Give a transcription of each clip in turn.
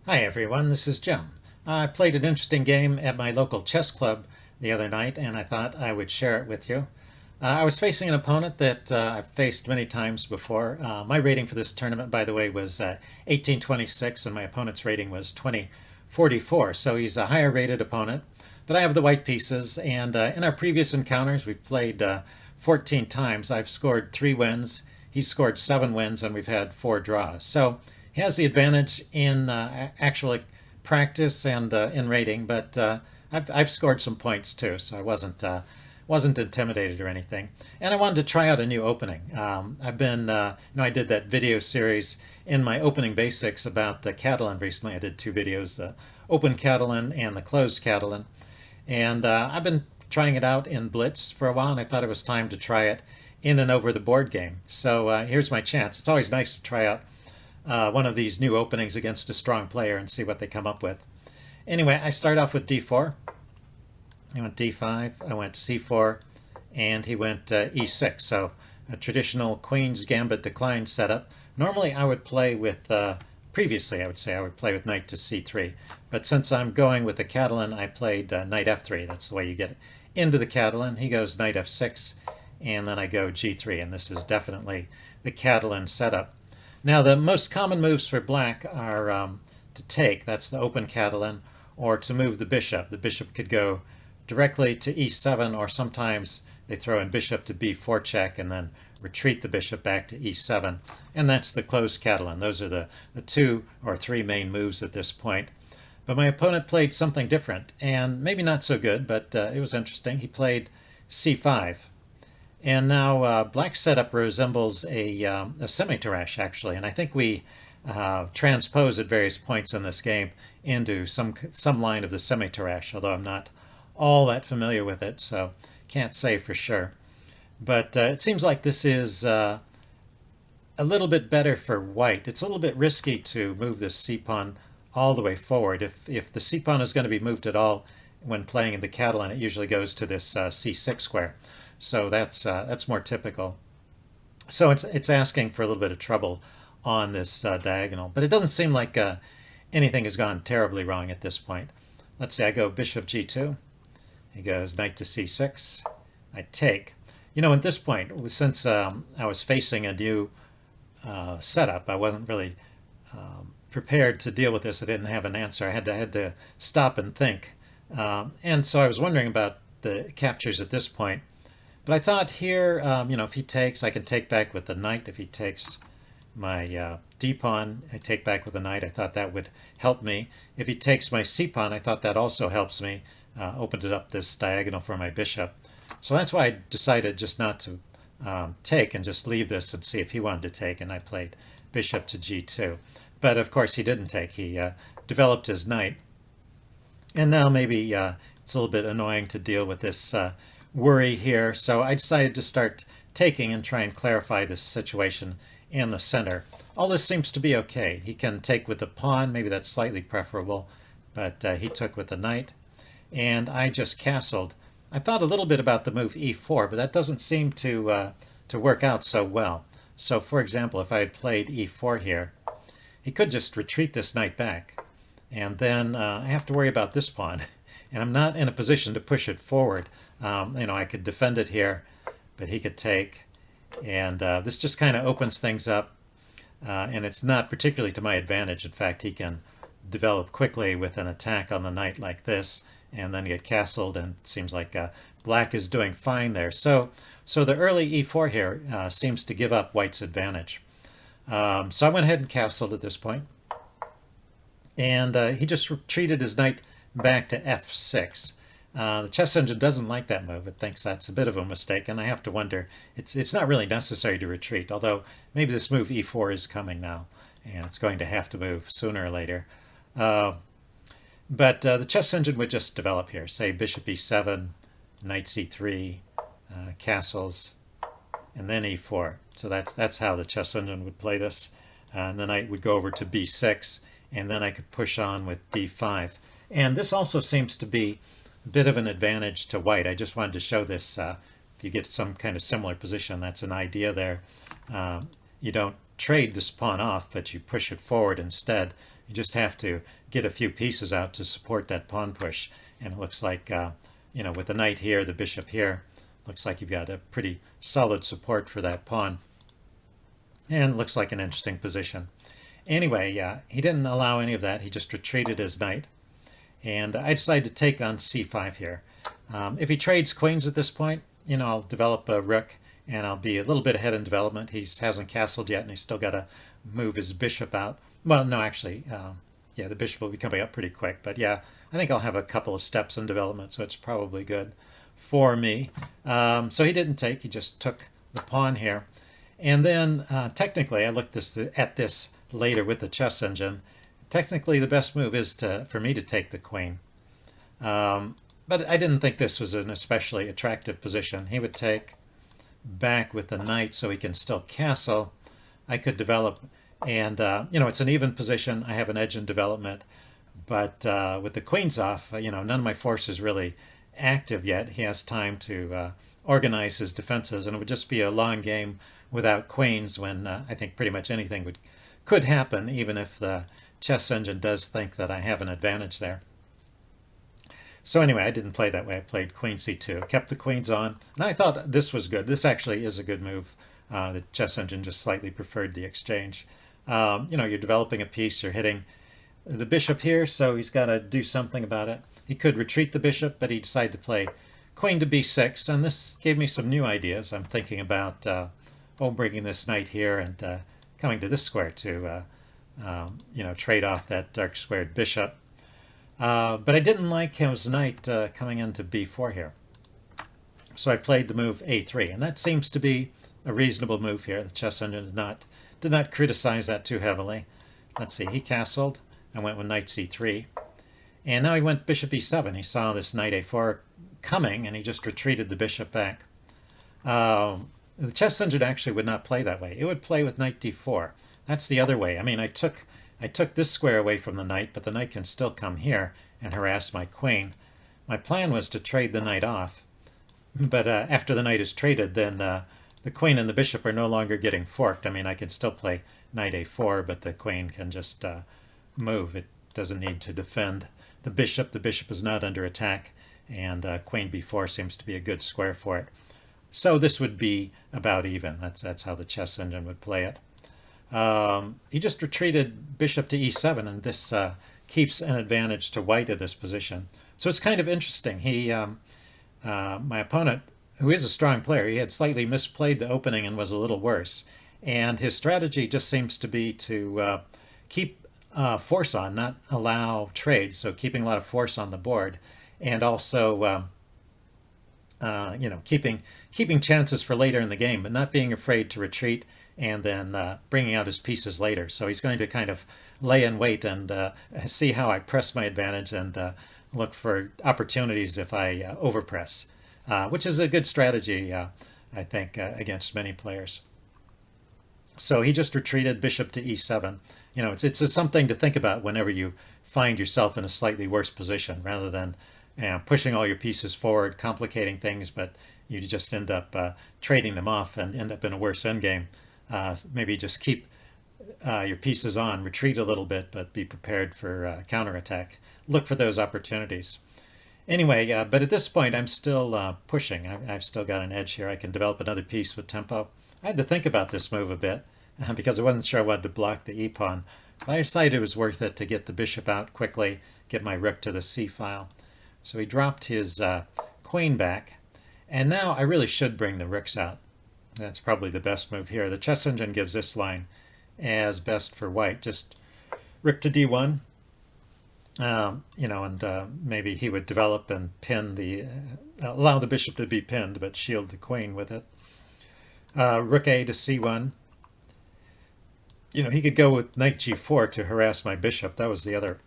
Hi everyone, this is Jim. I played an interesting game at my local chess club the other night and I thought I would share it with you. I was facing an opponent that I've faced many times before. My rating for this tournament, by the way, was 1826 and my opponent's rating was 2044, so he's a higher rated opponent. But I have the white pieces, and in our previous encounters, we've played 14 times. I've scored 3 wins, he's scored 7 wins, and we've had 4 draws. So he has the advantage in actual practice and in rating, but I've scored some points too, so I wasn't intimidated or anything. And I wanted to try out a new opening. I've been, I did that video series in my opening basics about Catalan recently. I did 2 videos, the open Catalan and the closed Catalan. And I've been trying it out in Blitz for a while, and I thought it was time to try it in and over the board game. So here's my chance. It's always nice to try out one of these new openings against a strong player and see what they come up with. Anyway, I start off with d4. I went d5, I went c4, and he went e6. So a traditional Queen's Gambit decline setup. Normally I would play with, previously I would say I would play with knight to c3. But since I'm going with the Catalan, I played knight f3. That's the way you get into the Catalan. He goes knight f6, and then I go g3. And this is definitely the Catalan setup. Now, the most common moves for black are to take, that's the open Catalan, or to move the bishop. The bishop could go directly to e7, or sometimes they throw in bishop to b4 check and then retreat the bishop back to e7. And that's the closed Catalan. Those are the 2 or 3 main moves at this point. But my opponent played something different, and maybe not so good, but it was interesting. He played c5. And now black setup resembles a semi-Tarrasch, actually, and I think we transpose at various points in this game into some line of the semi-Tarrasch, although I'm not all that familiar with it, so can't say for sure. But it seems like this is a little bit better for white. It's a little bit risky to move this c-pawn all the way forward. If the c-pawn is going to be moved at all when playing in the Catalan, it usually goes to this c6 square. So that's more typical. So it's asking for a little bit of trouble on this diagonal, but it doesn't seem like anything has gone terribly wrong at this point. Let's say I go bishop g2. He goes knight to c6. I take. At this point, since I was facing a new setup, I wasn't really prepared to deal with this. I didn't have an answer. I had to stop and think. And so I was wondering about the captures at this point. But I thought here, if he takes, I can take back with the knight. If he takes my d-pawn, I take back with the knight. I thought that would help me. If he takes my c-pawn, I thought that also helps me. Opened it up this diagonal for my bishop. So that's why I decided just not to take and just leave this and see if he wanted to take. And I played bishop to g2. But of course he didn't take. He developed his knight. And now maybe it's a little bit annoying to deal with this worry here, so I decided to start taking and try and clarify this situation in the center. All this seems to be okay. He can take with the pawn, maybe that's slightly preferable, but he took with the knight, and I just castled. I thought a little bit about the move e4, but that doesn't seem to work out so well. So for example, if I had played e4 here, he could just retreat this knight back, and then I have to worry about this pawn, and I'm not in a position to push it forward. I could defend it here, but he could take, and this just kind of opens things up, and it's not particularly to my advantage. In fact, he can develop quickly with an attack on the knight like this, and then get castled, and it seems like black is doing fine there. So the early e4 here seems to give up white's advantage. So I went ahead and castled at this point, and he just retreated his knight back to f6. The chess engine doesn't like that move. It thinks that's a bit of a mistake, and I have to wonder, it's not really necessary to retreat, although maybe this move e4 is coming now, and it's going to have to move sooner or later. But the chess engine would just develop here, say bishop e7, knight c3, castles, and then e4. So that's how the chess engine would play this. And then I would go over to b6, and then I could push on with d5. And this also seems to be a bit of an advantage to white. I just wanted to show this. If you get some kind of similar position, that's an idea there. You don't trade this pawn off, but you push it forward instead, You just have to get a few pieces out to support that pawn push. And it looks like, with the knight here, the bishop here, looks like you've got a pretty solid support for that pawn. And it looks like an interesting position. Anyway, he didn't allow any of that. He just retreated his knight. And I decided to take on c5 here. If he trades queens at this point, I'll develop a rook, and I'll be a little bit ahead in development. He hasn't castled yet, and he's still got to move his bishop out. Well, no, actually, the bishop will be coming up pretty quick. But yeah, I think I'll have a couple of steps in development, so it's probably good for me. So he didn't take. He just took the pawn here. And then technically, I looked at this later with the chess engine. Technically, the best move is for me to take the queen. But I didn't think this was an especially attractive position. He would take back with the knight so he can still castle. I could develop, and it's an even position. I have an edge in development, but with the queens off, none of my force is really active yet. He has time to organize his defenses, and it would just be a long game without queens when I think pretty much anything could happen, even if the chess engine does think that I have an advantage there. So anyway, I didn't play that way. I played queen c2, kept the queens on, and I thought this was good. This actually is a good move. The chess engine just slightly preferred the exchange. You're developing a piece, you're hitting the bishop here, so he's got to do something about it. He could retreat the bishop, but he decided to play queen to b6, and this gave me some new ideas. I'm thinking about bringing this knight here and coming to this square to trade off that dark squared bishop. But I didn't like his knight coming into b4 here. So I played the move a3, and that seems to be a reasonable move here. The chess engine did not criticize that too heavily. Let's see, he castled and went with knight c3. And now he went bishop e7. He saw this knight a4 coming, and he just retreated the bishop back. The chess engine actually would not play that way. It would play with knight d4. That's the other way. I mean, I took this square away from the knight, but the knight can still come here and harass my queen. My plan was to trade the knight off, but after the knight is traded, then the queen and the bishop are no longer getting forked. I mean, I can still play knight a4, but the queen can just move. It doesn't need to defend the bishop. The bishop is not under attack, and queen b4 seems to be a good square for it. So this would be about even. That's how the chess engine would play it. He just retreated bishop to e7, and this keeps an advantage to white at this position. So it's kind of interesting. My opponent, who is a strong player, he had slightly misplayed the opening and was a little worse. And his strategy just seems to be to keep force on, not allow trades, so keeping a lot of force on the board, and also keeping chances for later in the game, but not being afraid to retreat and then bringing out his pieces later. So he's going to kind of lay in wait and see how I press my advantage and look for opportunities if I overpress, which is a good strategy, I think, against many players. So he just retreated bishop to e7. It's something to think about whenever you find yourself in a slightly worse position, rather than pushing all your pieces forward, complicating things, but you just end up trading them off and end up in a worse endgame. Maybe just keep your pieces on, retreat a little bit, but be prepared for counterattack. Look for those opportunities. Anyway, but at this point, I'm still pushing. I've still got an edge here. I can develop another piece with tempo. I had to think about this move a bit because I wasn't sure I wanted to block the e-pawn. But I decided it was worth it to get the bishop out quickly, get my rook to the c-file. So he dropped his queen back, and now I really should bring the rooks out. That's probably the best move here. The chess engine gives this line as best for white. Just rook to d1, and maybe he would develop and pin allow the bishop to be pinned, but shield the queen with it. Rook a to c1. He could go with knight g4 to harass my bishop. That was the other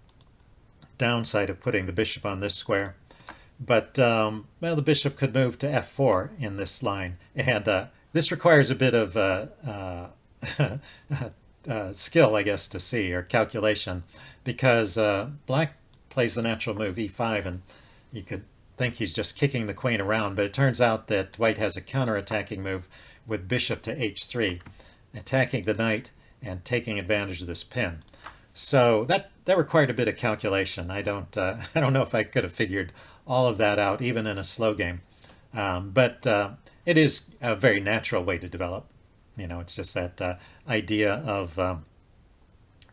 downside of putting the bishop on this square. But, the bishop could move to f4 in this line. And this requires a bit of skill, I guess, to see, or calculation, because black plays the natural move e5, and you could think he's just kicking the queen around, but it turns out that white has a counterattacking move with bishop to h3, attacking the knight and taking advantage of this pin. So that required a bit of calculation. I don't know if I could have figured all of that out even in a slow game. But it is a very natural way to develop. It's just that idea of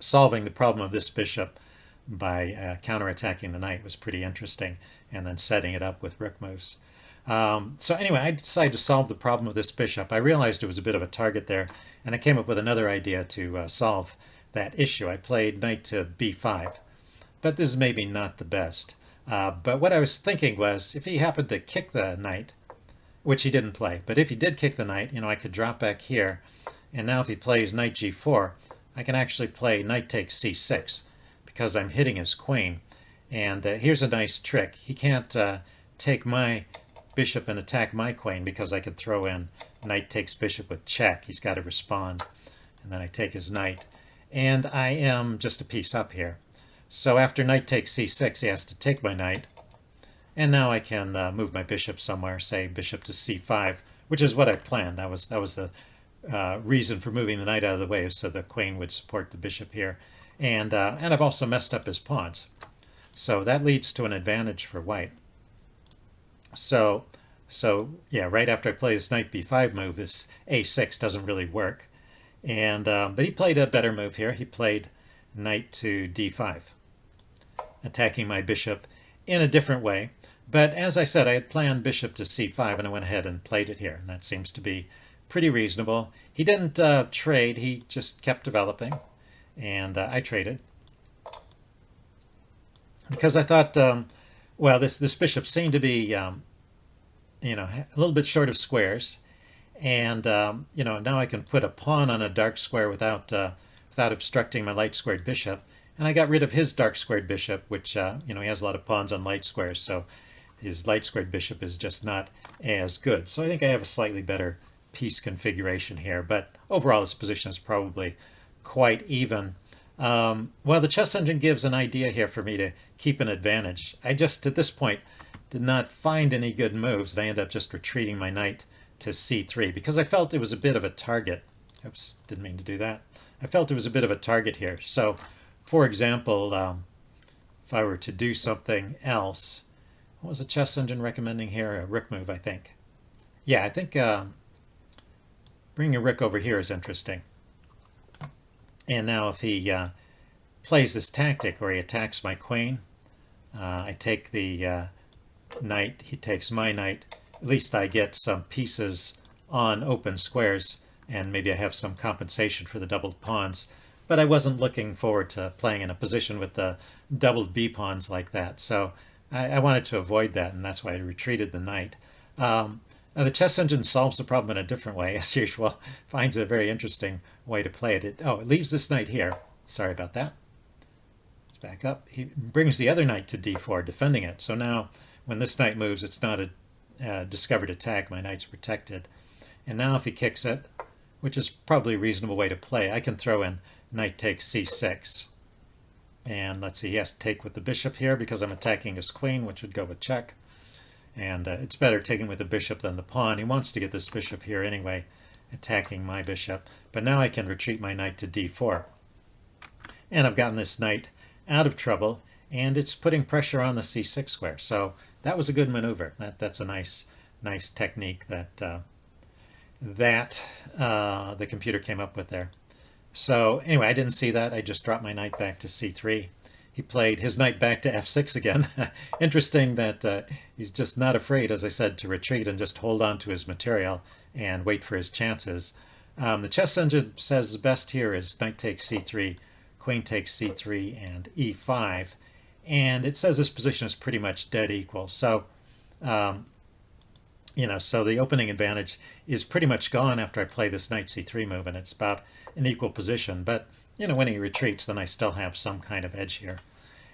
solving the problem of this bishop by counterattacking the knight was pretty interesting, and then setting it up with rook moves. So anyway, I decided to solve the problem of this bishop. I realized it was a bit of a target there, and I came up with another idea to solve that issue. I played knight to b5, but this is maybe not the best. But what I was thinking was, if he happened to kick the knight, which he didn't play, but if he did kick the knight, I could drop back here, and now if he plays knight g4, I can actually play knight takes c6, because I'm hitting his queen. And here's a nice trick. He can't take my bishop and attack my queen, because I could throw in knight takes bishop with check. He's got to respond. And then I take his knight. And I am just a piece up here. So after knight takes c6, he has to take my knight. And now I can move my bishop somewhere, say bishop to c5, which is what I planned. That was the reason for moving the knight out of the way, so the queen would support the bishop here. And I've also messed up his pawns. So that leads to an advantage for white. So yeah, right after I play this knight b5 move, this a6 doesn't really work. And but he played a better move here. He played knight to d5, attacking my bishop in a different way. But as I said, I had planned bishop to c5, and I went ahead and played it here. And that seems to be pretty reasonable. He didn't trade. He just kept developing. And I traded. Because I thought, well, this bishop seemed to be, a little bit short of squares. And, now I can put a pawn on a dark square without obstructing my light squared bishop. And I got rid of his dark squared bishop, which, he has a lot of pawns on light squares. So his light squared bishop is just not as good. So I think I have a slightly better piece configuration here. But overall, this position is probably quite even. Well, the chess engine gives an idea here for me to keep an advantage. I just, at this point, did not find any good moves. And I ended up just retreating my knight to c3 because I felt it was a bit of a target. Oops, didn't mean to do that. I felt it was a bit of a target here. So, for example, if I were to do something else, what was the chess engine recommending here? A rook move, I think. Yeah, I think bringing a rook over here is interesting. And now if he plays this tactic where he attacks my queen, I take the knight, he takes my knight. At least I get some pieces on open squares, and maybe I have some compensation for the doubled pawns. But I wasn't looking forward to playing in a position with the doubled b pawns like that. So I wanted to avoid that, and that's why I retreated the knight. Now the chess engine solves the problem in a different way, as usual. Finds a very interesting way to play it. It leaves this knight here. Sorry about that. Let's back up. He brings the other knight to d4, defending it. So now when this knight moves, it's not a discovered attack. My knight's protected. And now if he kicks it, which is probably a reasonable way to play, I can throw in knight takes c6. And let's see, he has to take with the bishop here because I'm attacking his queen, which would go with check. And it's better taking with the bishop than the pawn. He wants to get this bishop here anyway, attacking my bishop. But now I can retreat my knight to d4. And I've gotten this knight out of trouble, and it's putting pressure on the c6 square. So that was a good maneuver. That's a nice technique that the computer came up with there. So anyway, I didn't see that. I just dropped my knight back to c3. He played his knight back to f6 again. Interesting that he's just not afraid, as I said, to retreat and just hold on to his material and wait for his chances. The chess engine says best here is knight takes c3, queen takes c3, and e5. And it says this position is pretty much dead equal. So, so the opening advantage is pretty much gone after I play this knight c3 move, and it's about an equal position. But, when he retreats, then I still have some kind of edge here.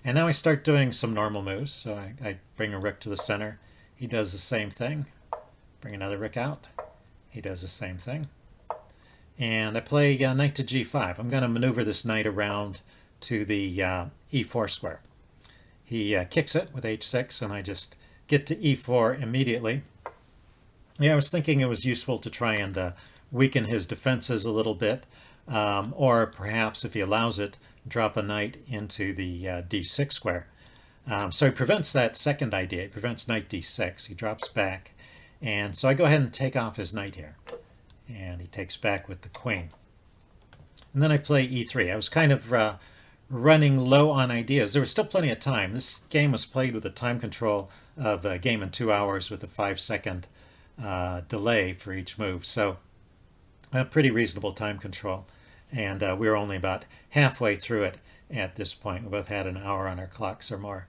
And now I start doing some normal moves. So I bring a rook to the center. He does the same thing. Bring another rook out. He does the same thing. And I play knight to g5. I'm going to maneuver this knight around to the e4 square. He kicks it with h6, and I just get to e4 immediately. Yeah, I was thinking it was useful to try and weaken his defenses a little bit, or perhaps, if he allows it, drop a knight into the d6 square. So he prevents that second idea. He prevents knight d6. He drops back. And so I go ahead and take off his knight here. And he takes back with the queen. And then I play e3. I was kind of running low on ideas. There was still plenty of time. This game was played with a time control of a game in 2 hours with a 5-second delay for each move. So a pretty reasonable time control. And we were only about halfway through it at this point. We both had an hour on our clocks or more.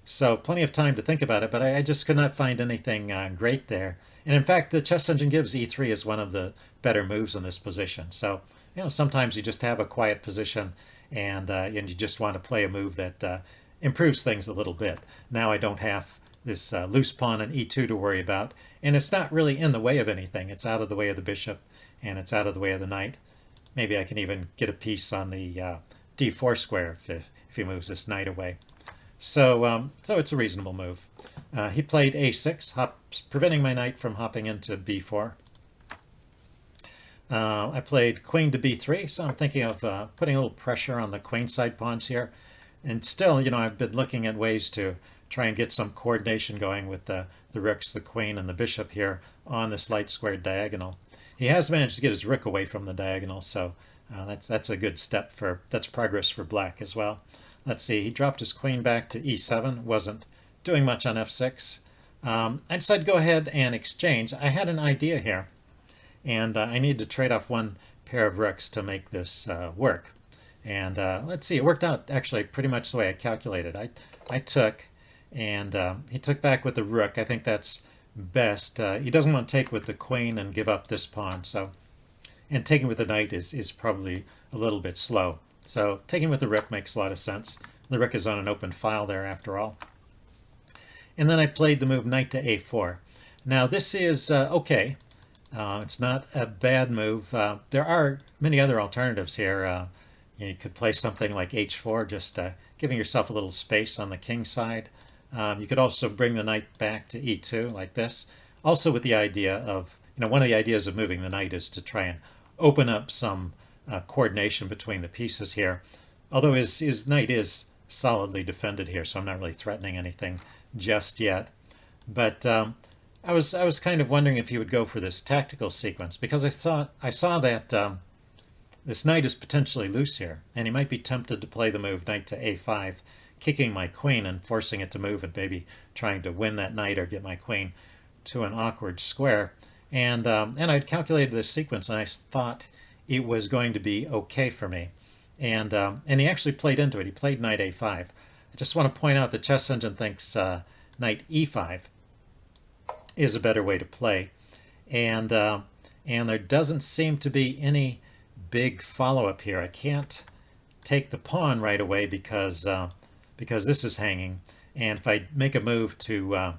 So plenty of time to think about it, but I just could not find anything great there. And in fact, the chess engine gives e3 as one of the better moves in this position. So, sometimes you just have a quiet position and you just want to play a move that improves things a little bit. Now I don't have this loose pawn on e2 to worry about, and it's not really in the way of anything. It's out of the way of the bishop, and it's out of the way of the knight. Maybe I can even get a piece on the d4 square if he moves this knight away. So it's a reasonable move. He played a6, preventing my knight from hopping into b4. I played queen to b3, so I'm thinking of putting a little pressure on the queenside pawns here. And still, I've been looking at ways to try and get some coordination going with the rooks, the queen, and the bishop here on this light squared diagonal. He has managed to get his rook away from the diagonal, so that's a good step that's progress for black as well. Let's see, he dropped his queen back to e7, wasn't doing much on f6. I decided to go ahead and exchange. I had an idea here, and I need to trade off one pair of rooks to make this work. And let's see, it worked out actually pretty much the way I calculated. I took, and he took back with the rook. I think that's best. He doesn't want to take with the queen and give up this pawn. And taking with the knight is probably a little bit slow. So taking with the rook makes a lot of sense. The rook is on an open file there after all. And then I played the move knight to a4. Now this is okay. It's not a bad move. There are many other alternatives here. You could play something like h4, just giving yourself a little space on the king side. You could also bring the knight back to e2 like this. Also with the idea of, one of the ideas of moving the knight is to try and open up some coordination between the pieces here. Although his knight is solidly defended here, so I'm not really threatening anything just yet. But I was kind of wondering if he would go for this tactical sequence, because I saw that this knight is potentially loose here, and he might be tempted to play the move knight to a5, kicking my queen and forcing it to move and maybe trying to win that knight or get my queen to an awkward square. And I'd calculated this sequence, and I thought it was going to be okay for me. And he actually played into it. He played knight a5. I just want to point out the chess engine thinks knight e5 is a better way to play. And there doesn't seem to be any big follow-up here. I can't take the pawn right away because this is hanging. And if I make a move to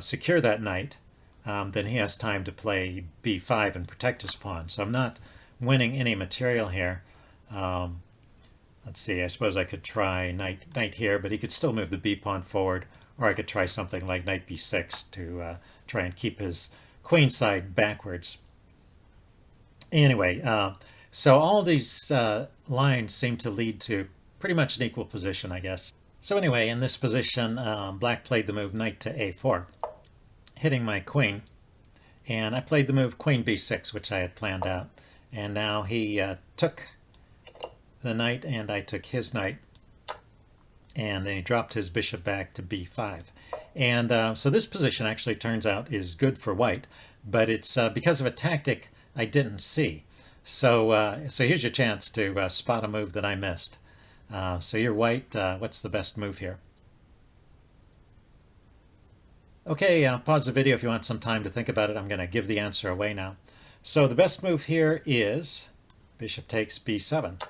secure that knight, then he has time to play b5 and protect his pawn. So I'm not winning any material here. Let's see, I suppose I could try knight here, but he could still move the b pawn forward, or I could try something like knight b6 to try and keep his queen side backwards. Anyway, so all these lines seem to lead to pretty much an equal position, I guess. So anyway, in this position, black played the move knight to a4, hitting my queen, and I played the move queen b6, which I had planned out. And now he took the knight, and I took his knight, and then he dropped his bishop back to b5. And so this position actually turns out is good for white, but it's because of a tactic I didn't see. So here's your chance to spot a move that I missed. So you're white. What's the best move here? Okay, pause the video if you want some time to think about it. I'm going to give the answer away now. So the best move here is bishop takes b7.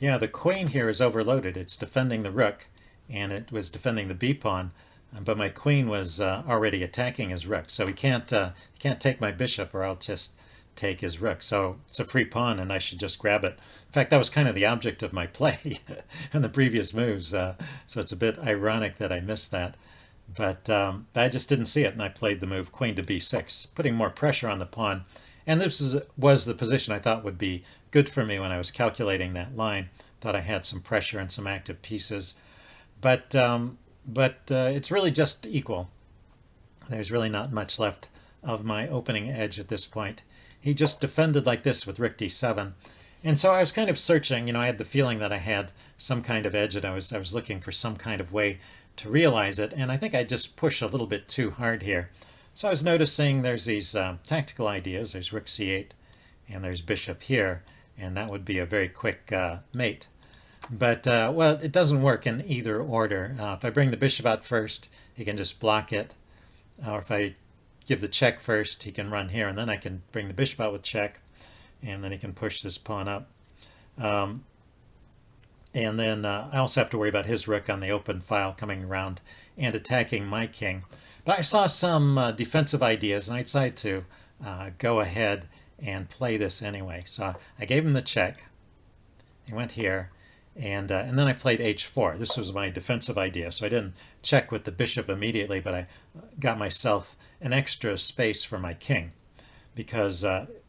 Yeah, the queen here is overloaded. It's defending the rook, and it was defending the b pawn, but my queen was already attacking his rook. So he can't take my bishop, or I'll just take his rook. So it's a free pawn, and I should just grab it. In fact, that was kind of the object of my play in the previous moves. So it's a bit ironic that I missed that. But I just didn't see it, and I played the move queen to b6, putting more pressure on the pawn. And this was the position I thought would be good for me when I was calculating that line. Thought I had some pressure and some active pieces, but it's really just equal. There's really not much left of my opening edge at this point. He just defended like this with rook d7. And so I was kind of searching, I had the feeling that I had some kind of edge, and I was looking for some kind of way to realize it, and I think I just pushed a little bit too hard here. So I was noticing there's these tactical ideas. There's rook c8, and there's bishop here, and that would be a very quick mate. But, well, it doesn't work in either order. If I bring the bishop out first, he can just block it. Or if I give the check first, he can run here, and then I can bring the bishop out with check, and then he can push this pawn up. And then I also have to worry about his rook on the open file coming around and attacking my king. But I saw some defensive ideas, and I decided to go ahead and play this anyway. So I gave him the check. He went here, and then I played h4. This was my defensive idea. So I didn't check with the bishop immediately, but I got myself an extra space for my king, because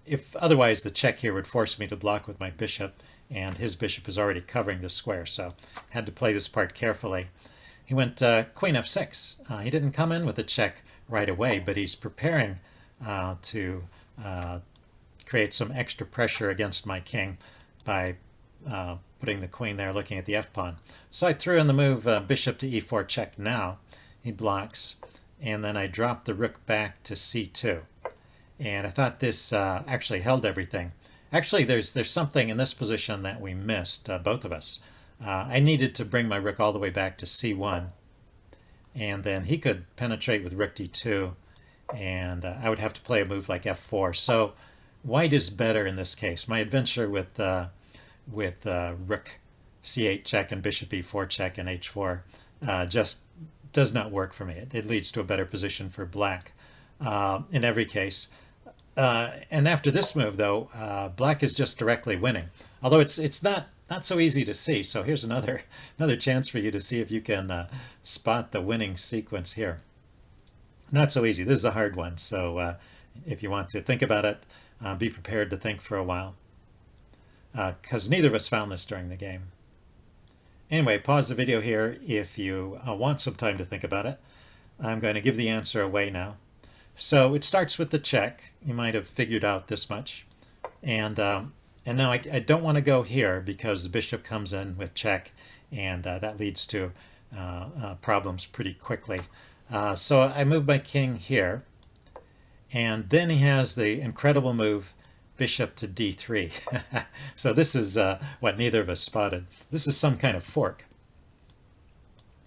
if otherwise the check here would force me to block with my bishop, and his bishop is already covering the square, so I had to play this part carefully. He went queen f6. He didn't come in with a check right away, but he's preparing to create some extra pressure against my king by putting the queen there, looking at the f-pawn. So I threw in the move bishop to e4 check now. He blocks, and then I dropped the rook back to c2. And I thought this actually held everything. Actually, there's something in this position that we missed, both of us. I needed to bring my rook all the way back to c1, and then he could penetrate with rook d2, and I would have to play a move like f4. So white is better in this case. My adventure with rook c8 check and bishop e4 check and h4 just does not work for me. It leads to a better position for black in every case. And after this move, though, black is just directly winning. Although it's not so easy to see. So here's another chance for you to see if you can spot the winning sequence here. Not so easy. This is a hard one. So if you want to think about it, be prepared to think for a while, because neither of us found this during the game. Anyway, pause the video here if you want some time to think about it. I'm going to give the answer away now. So it starts with the check. You might have figured out this much. And now I don't want to go here because the bishop comes in with check, and that leads to problems pretty quickly. So I move my king here, and then he has the incredible move bishop to d3. So this is what neither of us spotted. This is some kind of fork,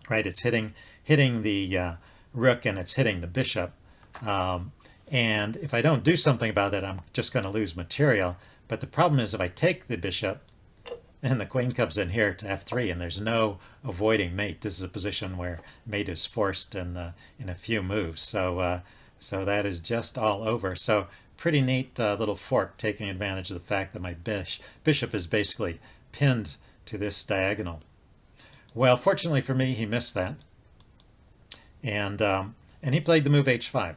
right? It's hitting the rook, and it's hitting the bishop. And if I don't do something about it, I'm just going to lose material. But the problem is if I take the bishop and the queen comes in here to f3, and there's no avoiding mate. This is a position where mate is forced in a few moves. So that is just all over. So pretty neat little fork, taking advantage of the fact that my bishop is basically pinned to this diagonal. Well, fortunately for me, he missed that. And he played the move h5.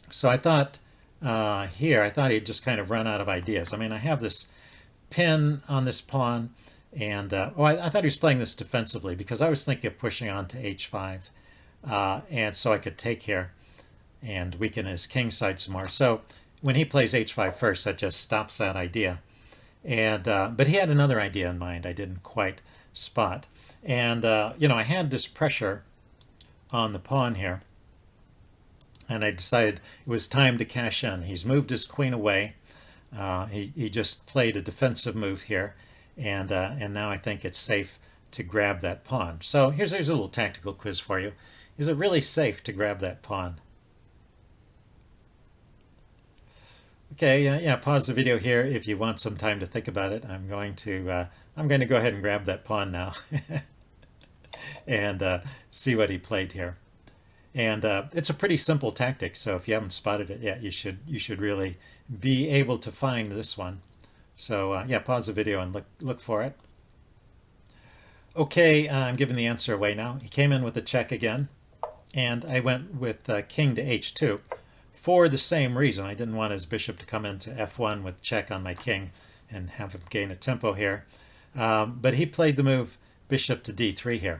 So I thought I thought he'd just kind of run out of ideas. I mean, I have this pin on this pawn, and I thought he was playing this defensively because I was thinking of pushing on to h5, and so I could take here and weaken his king side some more. So when he plays h5 first, that just stops that idea. And but he had another idea in mind I didn't quite spot. And I had this pressure on the pawn here, and I decided it was time to cash in. He's moved his queen away. He just played a defensive move here, and now I think it's safe to grab that pawn. So here's a little tactical quiz for you. Is it really safe to grab that pawn? Okay, yeah, pause the video here if you want some time to think about it. I'm going to go ahead and grab that pawn now and see what he played here. And it's a pretty simple tactic, so if you haven't spotted it yet, you should really be able to find this one. So yeah, pause the video and look for it. Okay, I'm giving the answer away now. He came in with a check again, and I went with king to h2 for the same reason. I didn't want his bishop to come into f1 with check on my king and have him gain a tempo here. But he played the move bishop to d3 here.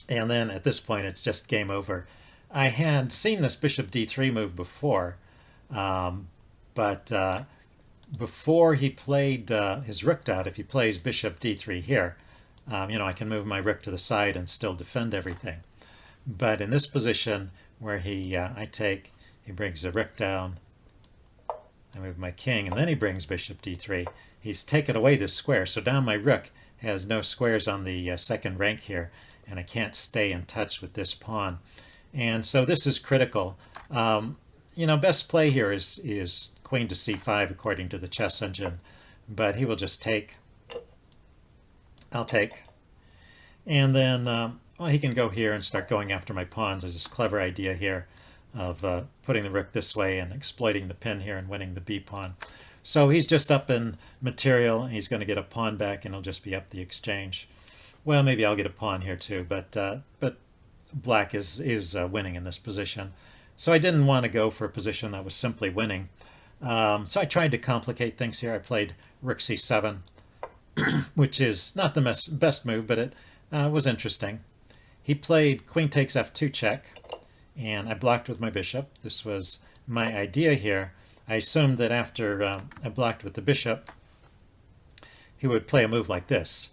And then at this point, it's just game over. I had seen this bishop d3 move before, but before he played his rook out, if he plays bishop d3 here, I can move my rook to the side and still defend everything. But in this position where I take, he brings the rook down, I move my king, and then he brings bishop d3. He's taken away this square, so now my rook has no squares on the second rank here, and I can't stay in touch with this pawn. And so this is critical. Best play here is queen to c5 according to the chess engine, but he will just take. I'll take. And then he can go here and start going after my pawns. There's this clever idea here of putting the rook this way and exploiting the pin here and winning the b pawn. So he's just up in material. He's going to get a pawn back, and he'll just be up the exchange. Well, maybe I'll get a pawn here too, but black is winning in this position. So I didn't want to go for a position that was simply winning. So I tried to complicate things here. I played rook c7, which is not the best move, but it was interesting. He played queen takes f2 check, and I blocked with my bishop. This was my idea here. I assumed that after I blocked with the bishop, he would play a move like this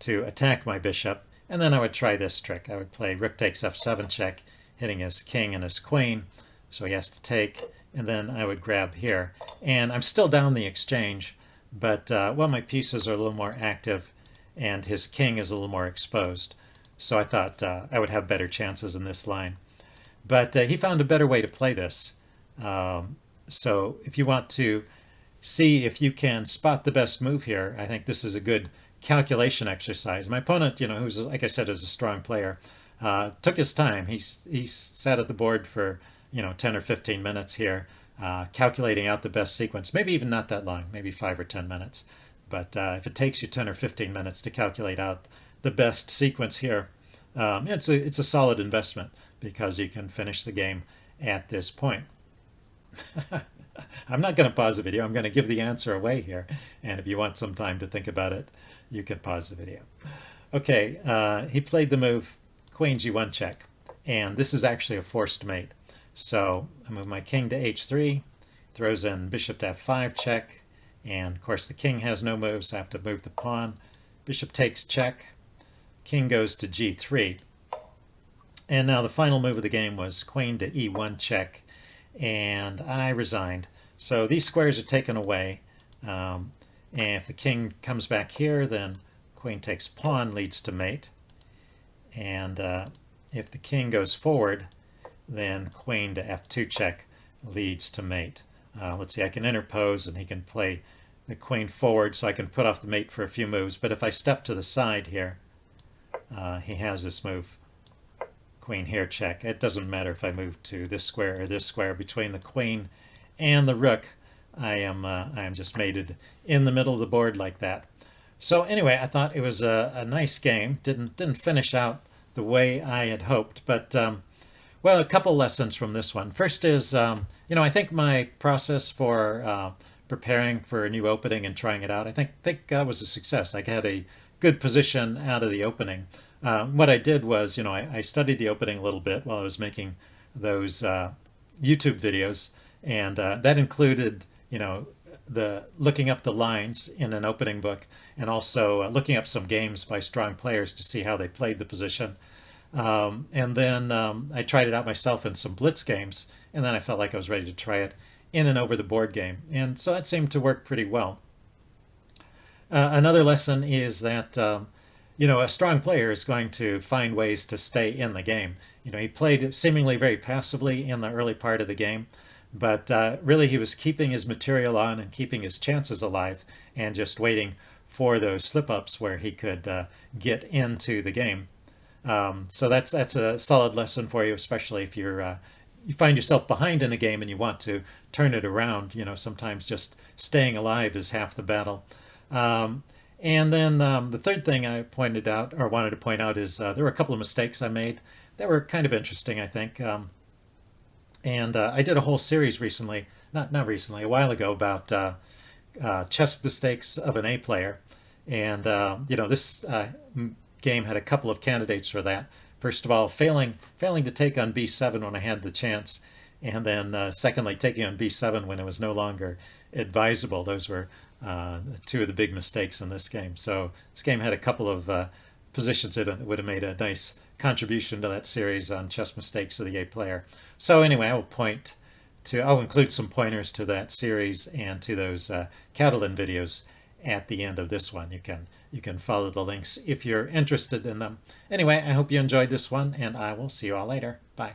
to attack my bishop, and then I would try this trick. I would play rook takes f7 check, hitting his king and his queen, so he has to take, and then I would grab here. And I'm still down the exchange, but my pieces are a little more active, and his king is a little more exposed. So I thought I would have better chances in this line. But he found a better way to play this. So if you want to see if you can spot the best move here, I think this is a good calculation exercise. My opponent, who's, like I said, is a strong player, took his time. He sat at the board for 10 or 15 minutes here, calculating out the best sequence. Maybe even not that long, maybe 5 or 10 minutes. But if it takes you 10 or 15 minutes to calculate out the best sequence here, it's a solid investment because you can finish the game at this point. I'm not going to pause the video. I'm going to give the answer away here. And if you want some time to think about it, you can pause the video. Okay, he played the move queen g1 check. And this is actually a forced mate. So I move my king to h3, throws in bishop to f5 check. And of course the king has no moves, so I have to move the pawn. Bishop takes check. King goes to g3. And now the final move of the game was queen to e1 check. And I resigned. So these squares are taken away. And if the king comes back here, then queen takes pawn leads to mate. And if the king goes forward, then queen to f2 check leads to mate. Let's see, I can interpose and he can play the queen forward so I can put off the mate for a few moves. But if I step to the side here, he has this move, queen here check. It doesn't matter if I move to this square or this square. Between the queen and the rook, I am just mated in the middle of the board like that. So anyway, I thought it was a nice game. Didn't finish out the way I had hoped, but well, a couple lessons from this one. First is, I think my process for preparing for a new opening and trying it out, I think that was a success. I had a good position out of the opening. What I did was, I studied the opening a little bit while I was making those YouTube videos, and that included, the looking up the lines in an opening book, and also looking up some games by strong players to see how they played the position. And then I tried it out myself in some blitz games, and then I felt like I was ready to try it in an over-the-board game. And so that seemed to work pretty well. Another lesson is that, a strong player is going to find ways to stay in the game. He played seemingly very passively in the early part of the game, but really he was keeping his material on and keeping his chances alive and just waiting for those slip-ups where he could get into the game. So that's a solid lesson for you, especially if you find yourself behind in a game and you want to turn it around. Sometimes just staying alive is half the battle. And then the third thing I pointed out, or wanted to point out, is there were a couple of mistakes I made that were kind of interesting, I think. And I did a whole series recently, not recently, a while ago, about chess mistakes of an A player. And this game had a couple of candidates for that. First of all, failing to take on b7 when I had the chance, and then secondly, taking on b7 when it was no longer advisable. Those were two of the big mistakes in this game. So this game had a couple of positions that would have made a nice contribution to that series on chess mistakes of the A player. So anyway, I'll include some pointers to that series and to those Catalan videos at the end of this one. You can follow the links if you're interested in them. Anyway, I hope you enjoyed this one, and I will see you all later. Bye.